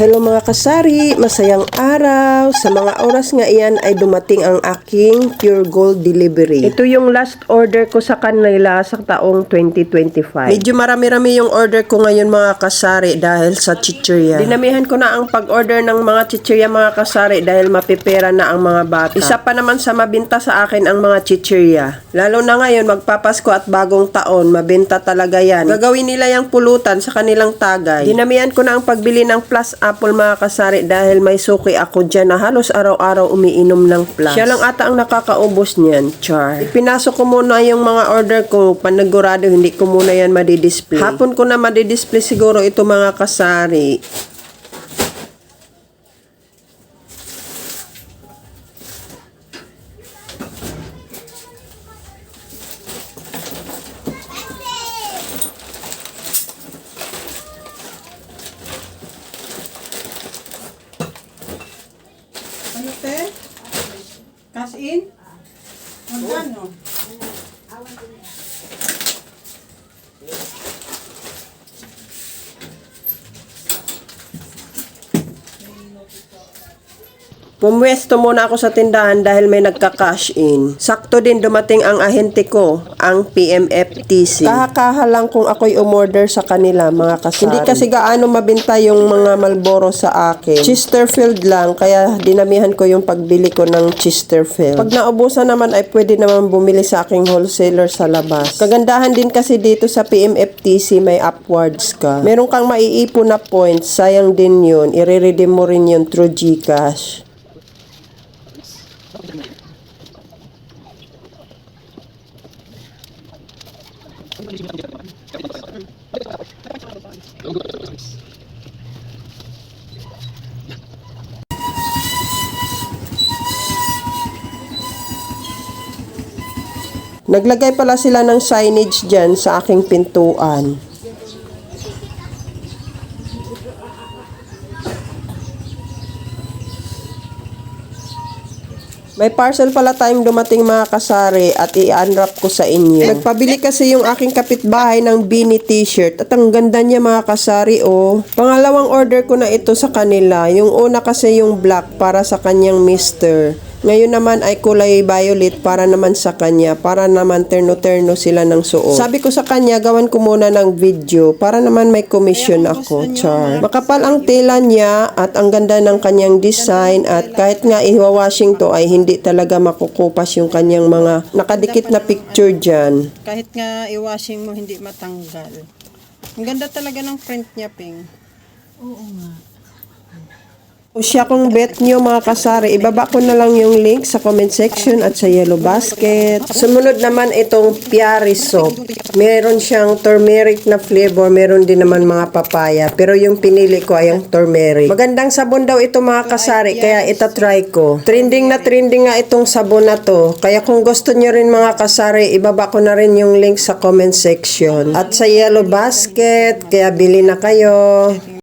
Hello mga kasari, masayang araw. Sa mga oras nga iyan ay dumating ang aking Pure Gold delivery. Ito yung last order ko sa kanila sa taong 2025. Medyo marami-rami yung order ko ngayon mga kasari dahil sa chichirya. Dinamihan ko na ang pag-order ng mga chichirya mga kasari dahil mapipera na ang mga bata. Isa pa naman sa mabinta sa akin ang mga chichirya. Lalo na ngayon magpapasko at bagong taon, mabenta talaga yan. Gagawin nila yung pulutan sa kanilang tagay. Dinamihan ko na ang pagbili ng plus apple mga kasari dahil may suki ako dyan na halos araw-araw umiinom ng plus. Siya lang ata ang nakakaubos niyan, char. Ipinasok ko muna yung mga order ko, panagurado hindi ko muna yan madidisplay. Hapon ko na madidisplay siguro ito mga kasari. Ano te? Cash in? Magkano? Pumwesto muna ako sa tindahan dahil may nagka-cash in. Sakto din dumating ang ahente ko, ang PMFTC. Kahakaha lang kung ako'y umorder sa kanila, mga kasari. Hindi kasi gaano mabinta yung mga Marlboro sa akin. Chesterfield lang, kaya dinamihan ko yung pagbili ko ng Chesterfield. Pag naubusan naman ay pwede naman bumili sa aking wholesaler sa labas. Kagandahan din kasi dito sa PMFTC may upwards ka. Meron kang maiipon na points, sayang din yun. I-redeem mo rin yun through GCash. Naglagay pala sila ng signage dyan sa aking pintuan. May parcel pala tayong dumating mga kasari at i-unwrap ko sa inyo. Nagpabili kasi yung aking kapitbahay ng beanie t-shirt at ang ganda niya mga kasari oh. Pangalawang order ko na ito sa kanila. Yung una kasi yung black para sa kanyang mister. Ngayon naman ay kulay violet para naman sa kanya. Para naman terno-terno sila ng suot. Sabi ko sa kanya, gawan ko muna ng video para naman may commission ako. Char. Makapal ang tela niya at ang ganda ng kanyang design at kahit nga iwawashing to ay hindi talaga makukupas yung kanyang mga nakadikit na picture dyan. Kahit nga i-washing mo, hindi matanggal. Ang ganda talaga ng print niya, Ping. Oo nga. O siya kung bet nyo mga kasari, ibaba ko na lang yung link sa comment section at sa Yellow Basket. Sumunod naman itong Piari Soap. Meron siyang turmeric na flavor, meron din naman mga papaya. Pero yung pinili ko ay yung turmeric. Magandang sabon daw ito mga kasari, kaya itatry ko. Trending na trending nga itong sabon na to. Kaya kung gusto nyo rin mga kasari, ibaba ko na rin yung link sa comment section. At sa Yellow Basket, kaya bili na kayo.